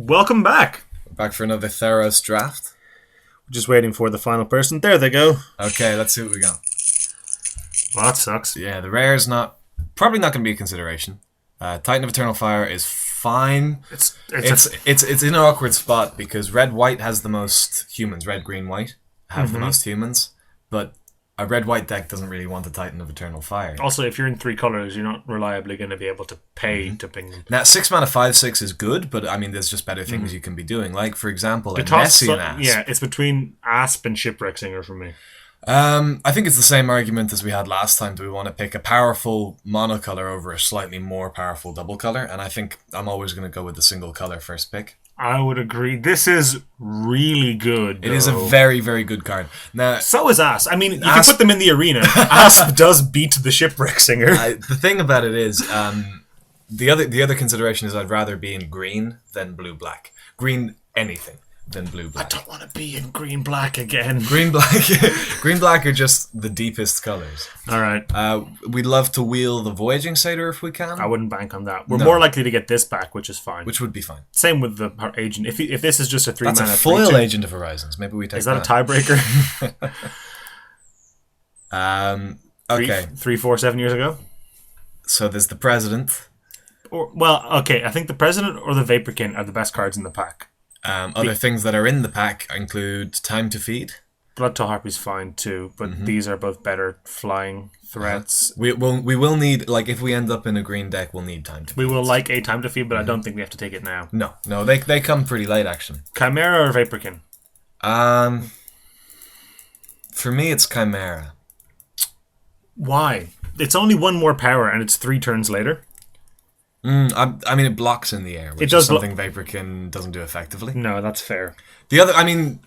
Welcome back. Back for another Theros draft. Just waiting for the final person. There they go. Okay, let's see what we got. Well, that sucks. Yeah, the rare's probably not going to be a consideration. Titan of Eternal Fire is fine. It's in an awkward spot because red-white has the most humans. Red, green, white have the most humans, but a red-white deck doesn't really want a Titan of Eternal Fire. Also, if you're in 3 colors, you're not reliably going to be able to pay to ping them. Now, 6 mana 5/6 is good, but I mean, there's just better things you can be doing. Like, for example, a Messian Asp. Yeah, it's between Asp and Shipwreck Singer for me. I think it's the same argument as we had last time. Do we want to pick a powerful monocolor over a slightly more powerful double color? And I think I'm always going to go with the single color first pick. I would agree. This is really good, though. It is a very, very good card. Now, so is Asp. I mean, you can put them in the arena. Asp does beat the Shipwreck Singer. The thing about it is, the other consideration is I'd rather be in green than blue-black. Green anything than blue-black. I don't want to be in green-black again. Green-black are just the deepest colors. All right. We'd love to wheel the Voyaging Satyr if we can. I wouldn't bank on that. We're more likely to get this back, which is fine. Which would be fine. Same with the Agent. If this is just a 3-mana... That's a foil Agent of Horizons. Maybe we take that. Is that a tiebreaker? Okay. 7 years ago? So there's the President. I think the President or the Vaporkin are the best cards in the pack. Other things that are in the pack include Time to Feed. Blood to Harpy's fine too, but these are both better flying threats. We will need, like, if we end up in a green deck, we'll need Time to Feed. We will like a Time to Feed, but I don't think we have to take it now. No, they come pretty late, actually. Chimera or Vaporkin? For me, it's Chimera. Why? It's only 1 more power, and it's 3 turns later. I mean, it blocks in the air, which is something Vaporkin doesn't do effectively. No, that's fair. The other, I mean,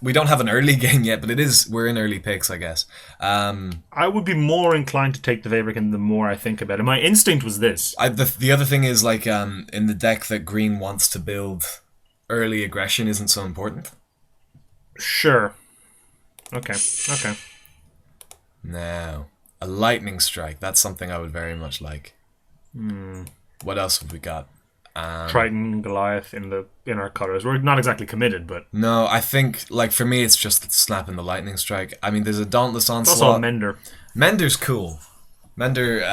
we don't have an early game yet, but we're in early picks, I guess. I would be more inclined to take the Vaporkin the more I think about it. My instinct was this. The other thing is, like, in the deck that green wants to build, early aggression isn't so important. Sure. Okay. Now, a Lightning Strike. That's something I would very much like. What else have we got? Triton and Goliath in our colors. We're not exactly committed, but... No, I think, like, for me, it's just snapping the Lightning Strike. I mean, there's a Dauntless Onslaught. Also a Mender. Mender's cool. Mender,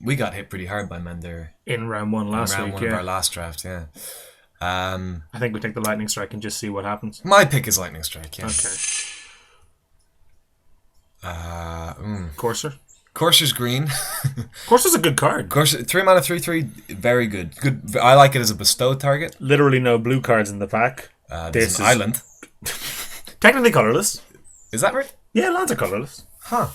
we got hit pretty hard by Mender. In round 1 last week, round 1 of our last draft, yeah. I think we take the Lightning Strike and just see what happens. My pick is Lightning Strike, yeah. Okay. Courser? Courser's green. Courser's a good card. Courser, 3 mana, 3/3, very good. Good. I like it as a bestow target. Literally no blue cards in the pack. This is an island. Technically colorless. Is that right? Yeah, lands are colorless. Huh.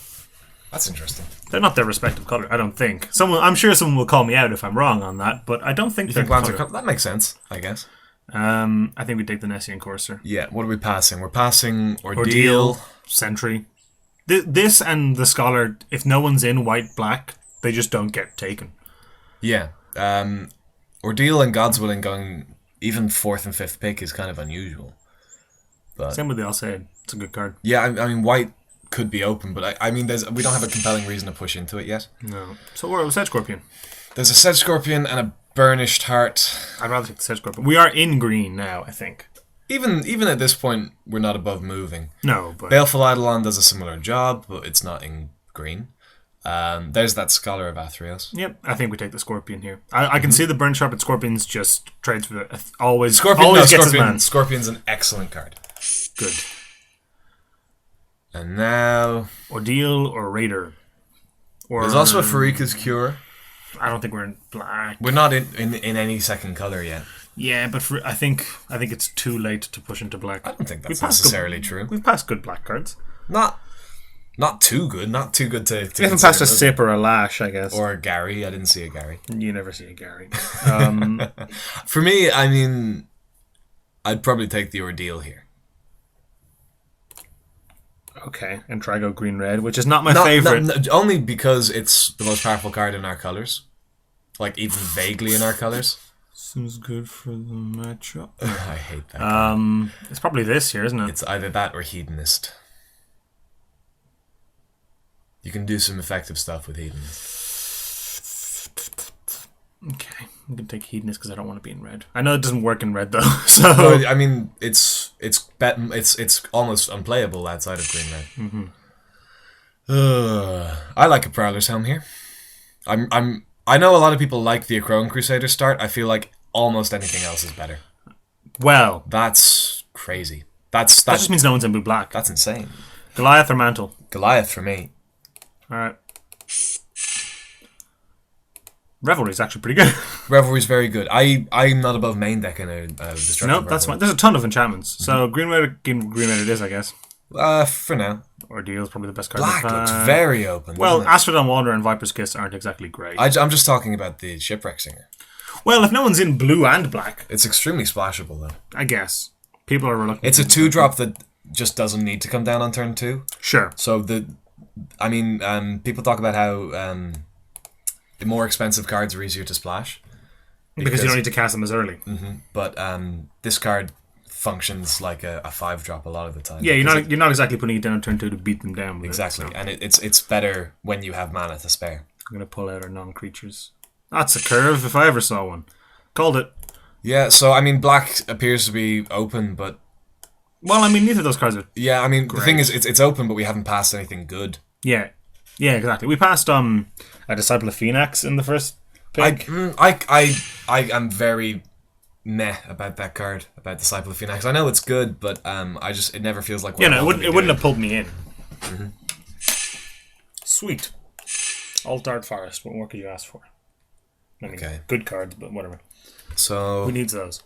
That's interesting. They're not their respective color, I don't think. I'm sure someone will call me out if I'm wrong on that, but I don't think you think lands are that makes sense, I guess. I think we take the Nessian Courser. Yeah, what are we passing? We're passing Ordeal. Sentry. This and the Scholar, if no one's in white-black, they just don't get taken. Yeah. Ordeal and God's Willing going even 4th and 5th pick is kind of unusual. But same with the Alseid. It's a good card. Yeah, I mean, white could be open, but I mean, we don't have a compelling reason to push into it yet. No. So we're a Sedge Scorpion. There's a Sedge Scorpion and a Burnished Heart. I'd rather take the Sedge Scorpion. We are in green now, I think. Even at this point, we're not above moving. No, but... Baleful Eidolon does a similar job, but it's not in green. There's that Scholar of Athreos. Yep, I think we take the Scorpion here. I can see the Burn Sharp, Scorpions just trades for the... Scorpion's an excellent card. Good. And now... Ordeal or Raider. There's also a Farika's Cure. I don't think we're in black. We're not in any second color yet. Yeah, but I think it's too late to push into black. I don't think that's necessarily true. We've passed good black cards. Not too good. Not too good to we haven't passed a Sip or a Lash, I guess. Or a Gary. I didn't see a Gary. You never see a Gary. For me, I mean, I'd probably take the Ordeal here. Okay, and try go green-red, which is not my favorite. Only because it's the most powerful card in our colors. Like, even vaguely in our colors. Seems good for the matchup. I hate that card. It's probably this here, isn't it? It's either that or Hedonist. You can do some effective stuff with Hedonist. Okay. I'm gonna take Hedonist because I don't want to be in red. I know it doesn't work in red though. So No, I mean, it's almost unplayable outside of green red. I like a Prowler's Helm here. I know a lot of people like the Acroan Crusader start. I feel like almost anything else is better. Well, That's crazy. that just means no one's in blue black. That's insane. Goliath or Mantle? Goliath for me. All right. Revelry is actually pretty good. Revelry's very good. I'm not above main deck in a destructive. No, that's fine. There's a ton of enchantments. So green red it is, I guess. For now. Ordeal is probably the best card. Black looks very open. Well, Asphodel Wander and Viper's Kiss aren't exactly great. I'm just talking about the Shipwreck Singer. Well, if no one's in blue and black, It's extremely splashable though. I guess people are reluctant. It's a 2-drop that just doesn't need to come down on turn 2. Sure. So people talk about how the more expensive cards are easier to splash Because you don't need to cast them as early. But this card functions like a 5-drop a lot of the time. Yeah, you're not exactly putting it down on turn 2 to beat them down. Exactly, and it's better when you have mana to spare. I'm gonna pull out our non-creatures. That's a curve if I ever saw one. Called it. Yeah, so I mean, black appears to be open, but Well, I mean, neither of those cards are. yeah, I mean, Great. the thing is, it's open, but we haven't passed anything good. Yeah, exactly. We passed a Disciple of Phoenix in the first pick. I am very meh about that card, about Disciple of Phoenix. I know it's good, but it never feels like. It wouldn't have pulled me in. Sweet. Alt Art Forest. What more could you ask for? I mean, Okay. Good cards, but whatever. So Who needs those?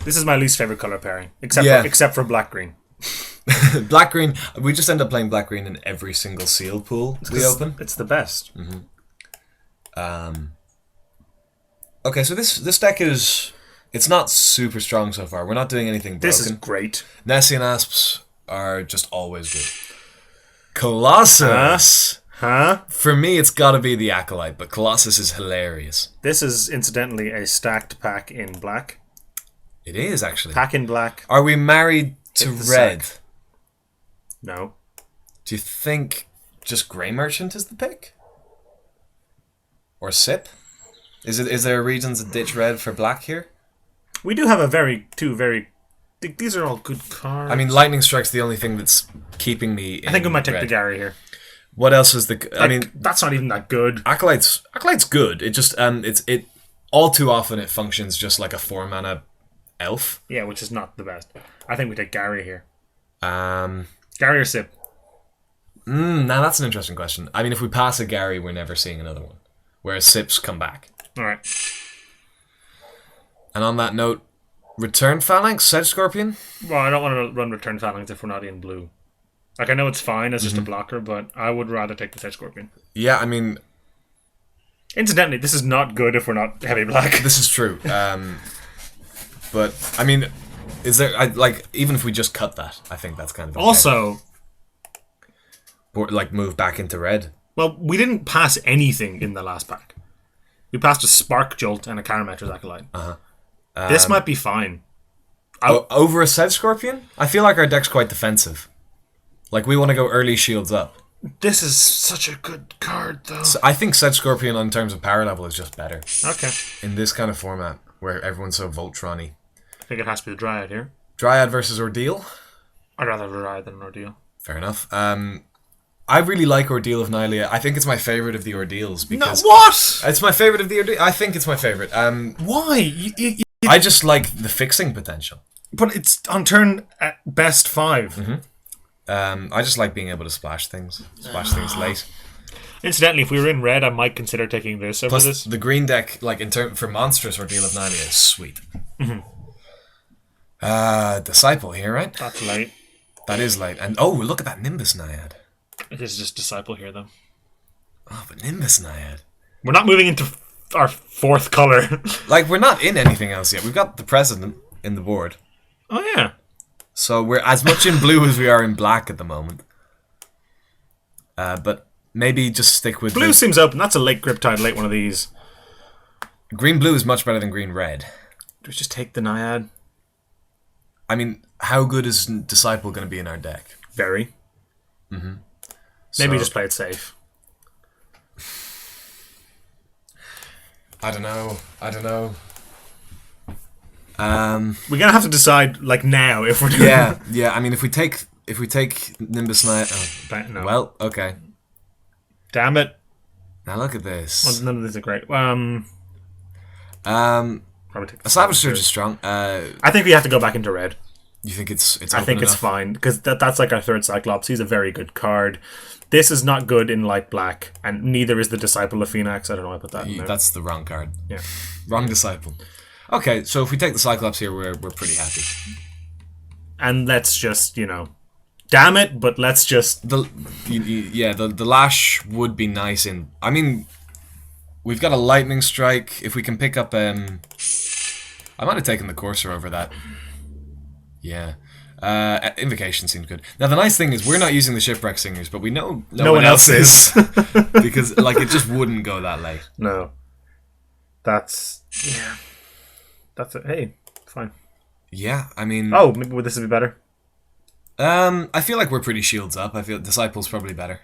This is my least favorite color pairing, except for black green. black green. We just end up playing black green in every single seal pool we open. It's the best. Okay, so this deck it's not super strong so far. We're not doing anything broken. This is great. Nessian Asps are just always good. Colossus. Huh? For me, it's got to be the Acolyte, but Colossus is hilarious. This is incidentally a stacked pack in black. It is actually. Pack in black. Are we married to Hit the red? sack. No. Do you think just Grey Merchant is the pick? Or Sip? Is there reasons to ditch red for black here? We do have two very. These are all good cards. I mean, Lightning Strike's the only thing that's keeping me in I think we might take red. the Gary here. What else is the... I mean, that's not even that good. Acolyte's good. It just it all too often it functions just like a 4-mana elf. Yeah, which is not the best. I think we take Gary here. Gary Gary or Sip? Now that's an interesting question. I mean, if we pass a Gary, we're never seeing another one. Whereas Sips come back. Alright. And on that note, Return Phalanx, Sedge Scorpion? Well, I don't want to run Return Phalanx if we're not in blue. Like, I know it's fine as just a blocker, but I would rather take the Sedge Scorpion. Yeah, I mean... Incidentally, this is not good if we're not heavy black. This is true. But, I mean, is there... even if we just cut that, I think that's kind of okay. Also... Or, move back into red. Well, we didn't pass anything in the last pack. We passed a Spark Jolt and a Carametra's Acolyte. This might be fine. Over a Sedge Scorpion? I feel like our deck's quite defensive. Like, we want to go early shields up. This is such a good card, though. So I think Sedge Scorpion, in terms of power level, is just better. Okay. In this kind of format, where everyone's so Voltron-y. I think it has to be the Dryad here. Dryad versus Ordeal? I'd rather have a Dryad than an Ordeal. Fair enough. I really like Ordeal of Nylea. I think it's my favorite of the Ordeals because what? It's my favorite of the Ordeal. I think it's my favorite. Why? I just like the fixing potential. But it's on turn at best 5. I just like being able to splash things things late. Incidentally, if we were in red, I might consider taking this over Plus, this. the green deck, for monstrous Ordeal of Nylea, is sweet. Disciple here, right? That's late. That is late. And look at that Nimbus Naiad. It is just Disciple here, though. Oh, but Nimbus Naiad. We're not moving into our 4th color. We're not in anything else yet. We've got the President in the board. Oh, yeah. So we're as much in blue as we are in black at the moment. But maybe just stick with... Blue seems open. That's a late Griptide, late one of these. Green-blue is much better than green-red. Do we just take the Naiad? I mean, how good is Disciple going to be in our deck? Very. Maybe just play it safe. I don't know. We're gonna have to decide like now if we're doing. Yeah. I mean, if we take Nimbus Knight. No. Well, okay. Damn it! Now look at this. Well, none of these are great. Probably take a Savage Surge is strong. I think we have to go back into red. You think it's? I think it's fine because that's like our third Cyclops. He's a very good card. This is not good in light black, and neither is the Disciple of Phoenix. I don't know why I put that in there. That's the wrong card. Yeah, wrong Disciple. Okay, so if we take the Cyclops here, we're pretty happy. And let's just damn it, but let's just the lash would be nice in. I mean, we've got a lightning strike. If we can pick up, I might have taken the Courser over that. Yeah. Invocation seemed good. Now the nice thing is we're not using the Shipwreck Singers, but we know no one else is. Because it just wouldn't go that late. No. That's it. Hey, fine. Yeah, I mean, maybe would this be better? I feel like we're pretty shields up. I feel Disciple's probably better.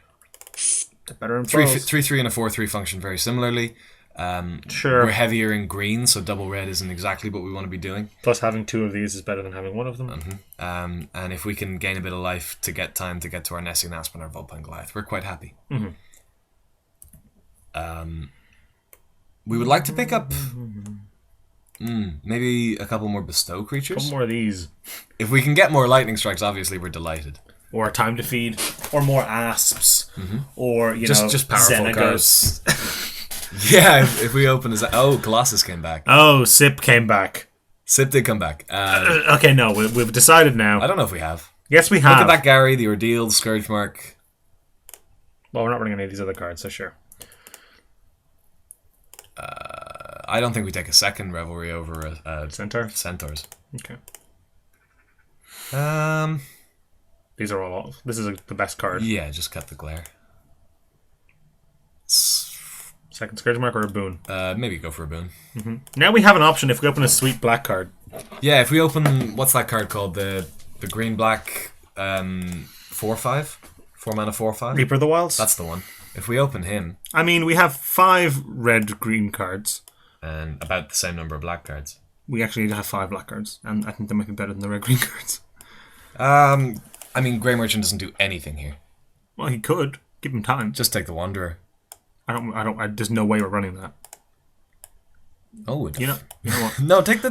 They're better in 3/3 and a 4/3 function very similarly. Sure. We're heavier in green, so double red isn't exactly what we want to be doing. Plus, having two of these is better than having one of them. And if we can gain a bit of life to get time to get to our Nessian Asp and our Vulpine Goliath, we're quite happy. We would like to pick up maybe a couple more Bestow creatures. A couple more of these. If we can get more Lightning Strikes, obviously we're delighted. Or Time to Feed, or more Asps, or just powerful Xenagos. cards. Yeah, if we open as Colossus came back. Oh, Sip came back. Sip did come back. Okay, no, we've decided now. I don't know if we have. Yes, we have. Look at that Gary, the Ordeal, the Scourge Mark. Well, we're not running any of these other cards, so sure. I don't think we take a second Revelry over Centaur? Centaurs. Okay. These are all. This is the best card. Yeah, just cut the glare. Second Scourge Mark or a boon? Maybe go for a boon. Now we have an option if we open a sweet black card. Yeah, if we open what's that card called? The green black 4/5? 4 mana 4/5? Reaper of the Wilds? That's the one. If we open him. I mean, we have 5 red green cards. And about the same number of black cards. We actually have 5 black cards, and I think they might be better than the red green cards. I mean, Grey Merchant doesn't do anything here. Well, he could. Give him time. Just take the Wanderer. There's no way we're running that. Oh, you know what? No, take the.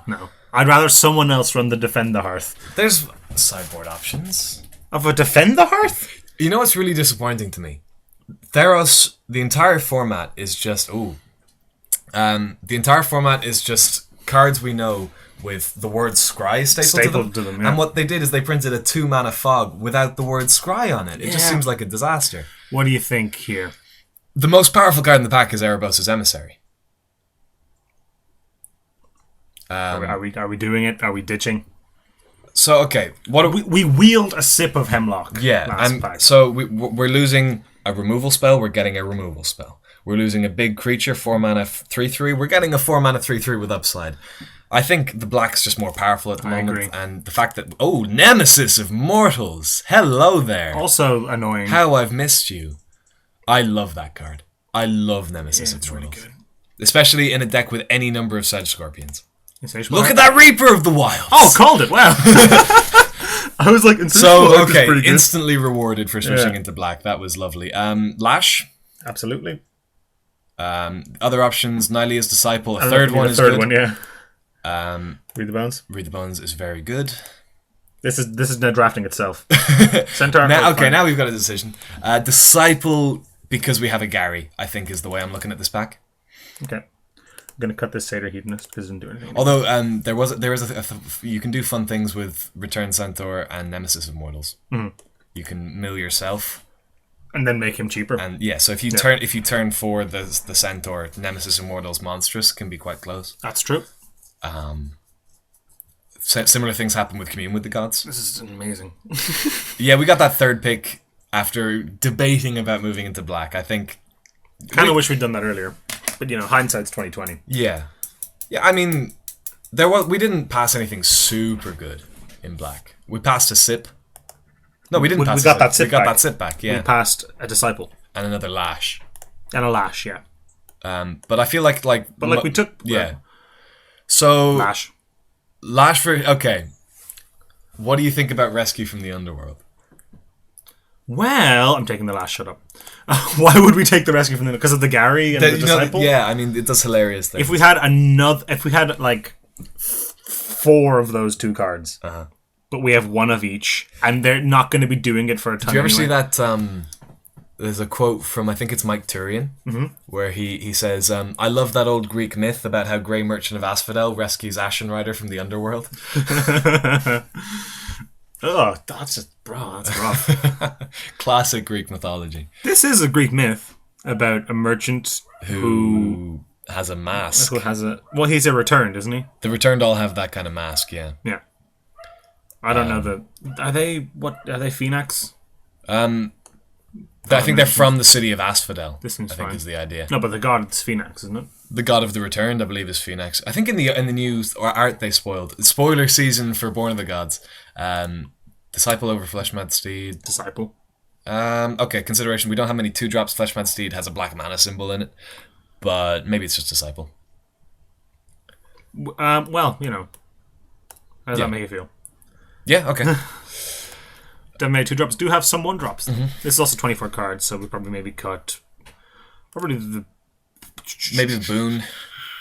No, I'd rather someone else run the Defend the Hearth. There's sideboard options of a Defend the Hearth. You know what's really disappointing to me? Theros. The entire format is just cards we know with the word Scry stapled to them. Yeah. And what they did is they printed a 2 mana fog without the word Scry on it. It just seems like a disaster. What do you think here? The most powerful card in the pack is Erebos' Emissary. Are we doing it? Are we ditching? So okay, we wield a Sip of Hemlock. Yeah, and so we're losing a removal spell. We're getting a removal spell. We're losing a big creature, 4 mana 3/3. We're getting a 4 mana 3/3 with upside. I think the black's just more powerful at the moment. Agree. And the fact that Nemesis of Mortals. Hello there. Also annoying. How I've missed you. I love that card. I love Nemesis of Mortals. Really good. Especially in a deck with any number of Sedge Scorpions. Look at that Reaper of the Wilds! Oh, called it! Wow! I was like, instantly rewarded for switching into black. That was lovely. Lash? Absolutely. Other options, Nylea's Disciple. A third one is good. Read the Bones? Read the Bones is very good. This is now drafting itself. Centaur. Now we've got a decision. Disciple, because we have a Gary, I think is the way I'm looking at this pack. Okay. I'm going to cut this Satyr Hedonist because it doesn't do anything. Although there is you can do fun things with Return Centaur and Nemesis of Mortals. Mm-hmm. You can mill yourself. And then make him cheaper. And yeah, so if you turn for the Centaur, Nemesis of Mortals Monstrous can be quite close. That's true. Similar things happen with Commune with the Gods. This is amazing. Yeah, we got that third pick after debating about moving into black. I think. Kind of wish we'd done that earlier, but hindsight's 20/20. Yeah. I mean, we didn't pass anything super good in black. We passed a Sip. No, we didn't pass. We got that Sip. We got that Sip back. Yeah. We passed a Disciple and another Lash and a Lash. Yeah. But I feel like But we took So Lash for okay. What do you think about Rescue from the Underworld? Well, I'm taking the Lash. Shut up. Why would we take the Rescue from the because of the Gary and the Disciple? Yeah, I mean it does hilarious things. If we had like 4 of those 2 cards, but we have 1 of each, and they're not going to be doing it for a ton. Do you ever see that? There's a quote from I think it's Mike Turian, where he says, "I love that old Greek myth about how Grey Merchant of Asphodel rescues Ashen Rider from the underworld." Oh, that's rough. Classic Greek mythology. This is a Greek myth about a merchant who has a mask. Who has a he's a returned, isn't he? The returned all have that kind of mask, yeah. Yeah. I don't know are they Phoenix? I think they're from the city of Asphodel. This seems fine. Is the idea. No, but the god is Phoenix, isn't it? The god of the returned, I believe, is Phoenix. I think in the news or art they spoiled. Spoiler season for Born of the Gods. Disciple over Fleshmad Steed. Disciple. Okay, consideration. We don't have many 2-drops. Fleshmad Steed has a black mana symbol in it. But maybe it's just Disciple. Well, how does that make you feel? Yeah, okay. Many 2-drops do have some 1-drops. This is also 24 cards, so we probably maybe cut maybe the boon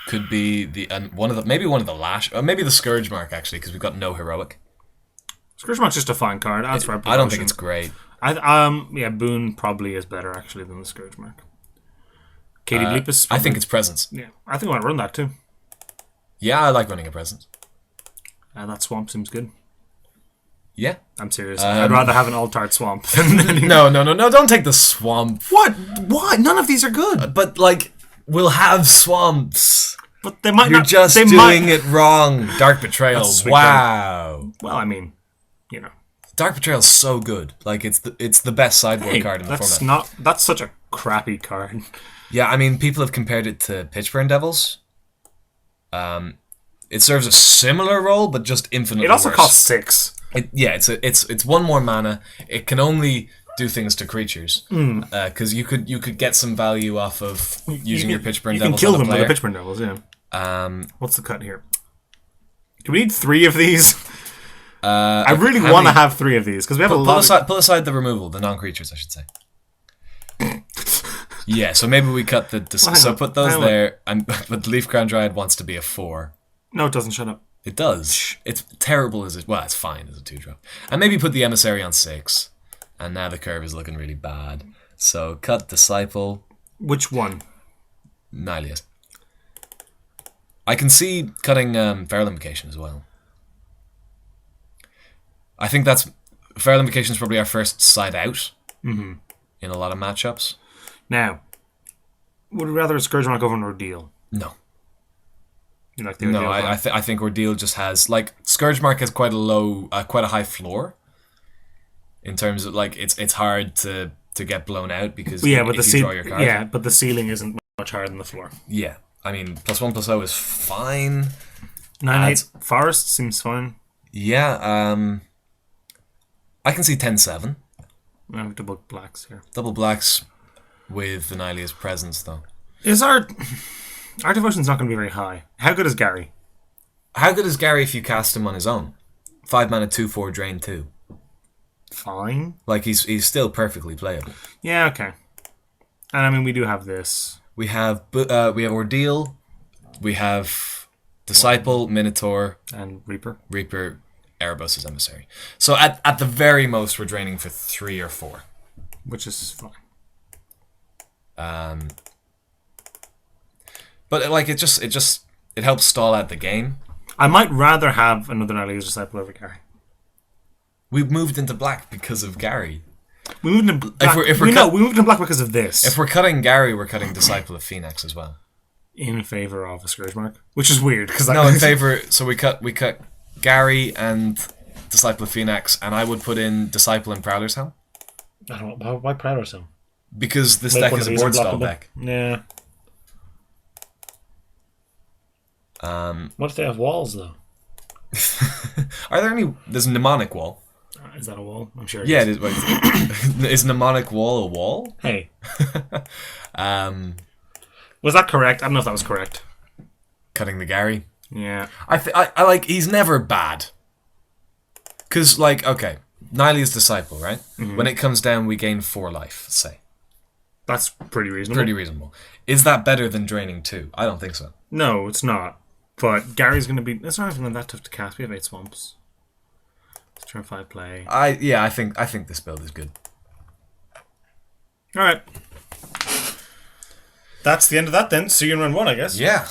could be one of the Lash, or maybe the Scourge Mark actually, because we've got no heroic. Scourge Mark's just a fine card. I don't think it's great. Boon probably is better actually than the Scourge Mark. Katie Bleepus. I think it's Presence. Yeah, I think I want to run that too. Yeah, I like running a Presence. That swamp seems good. Yeah, I'm serious. I'd rather have an Altart swamp. No! Don't take the swamp. What? Why? None of these are good. But we'll have swamps. But they might You're not. just doing it wrong. Dark Betrayal. Wow. Well, I mean, Dark Betrayal is so good. It's the best sideboard card in the format. That's such a crappy card. Yeah, I mean, people have compared it to Pitchburn Devils. It serves a similar role, but just infinitely. It also worse. costs 6. It's 1 more mana. It can only do things to creatures because you could get some value off of using your Pitchburn Devils. You can kill them with the Pitchburn Devils. Yeah. What's the cut here? Do we need 3 of these? I really want to have 3 of these because we have a lot. Pull aside the removal, the non-creatures, I should say. Yeah, so maybe we cut so put those there. But the Leaf Crown Dryad wants to be a 4. No, it doesn't. Shut up. It does. It's terrible as it's fine as a 2-drop. And maybe put the Emissary on 6. And now the curve is looking really bad. So cut Disciple. Which one? Nihilius. I can see cutting Feral Invocation as well. I think Feral Invocation is probably our first side out in a lot of matchups. Now, would we rather a Scourge Mark over an Ordeal? No. You like the Ordeal? No, I think Ordeal just has Scourge Mark has quite a high floor. In terms of it's hard to get blown out because if you draw your card. Yeah, but the ceiling isn't much higher than the floor. Yeah, I mean +1/+0 is fine. 9/8 Forest seems fine. Yeah, I can see 10/7. I have double blacks here. Double blacks with the Nihilia's Presence though. Is our devotion's not going to be very high. How good is Gary? How good is Gary if you cast him on his own? 5 mana, 2/4, drain 2. Fine. He's still perfectly playable. Yeah, okay. And I mean, we do have this. We have Ordeal. We have Disciple, Minotaur, and Reaper. Erebos' Emissary. So at the very most, we're draining for 3 or 4, which is fine. But it helps stall out the game. I might rather have another Nihilia's Disciple over Gary. We've moved into black because of Gary. We moved into black. We moved into black because of this. If we're cutting Gary, we're cutting Disciple of Phoenix as well. In favor of a Scourge Mark, which is weird because in favor. So we cut Gary and Disciple of Phoenix, and I would put in Disciple and Prowler's Helm. I don't know why Prowler's Helm. Because this deck is a board stall deck. Yeah. What if they have walls though? Are there any? There's a mnemonic wall. Is that a wall? I'm sure. Yeah, it is. Is mnemonic wall a wall? Hey. Was that correct? I don't know if that was correct. Cutting the Gary. Yeah. I like, he's never bad. Because, like, okay, Nylea's disciple, right? Mm-hmm. When it comes down, we gain 4 life, say. That's pretty reasonable. Pretty reasonable. Is that better than draining 2? I don't think so. No, it's not. But Gary's going to be... It's not even that tough to cast. We have 8 swamps. It's turn 5 play. I think this build is good. Alright. That's the end of that then. See you in round 1, I guess. Yeah.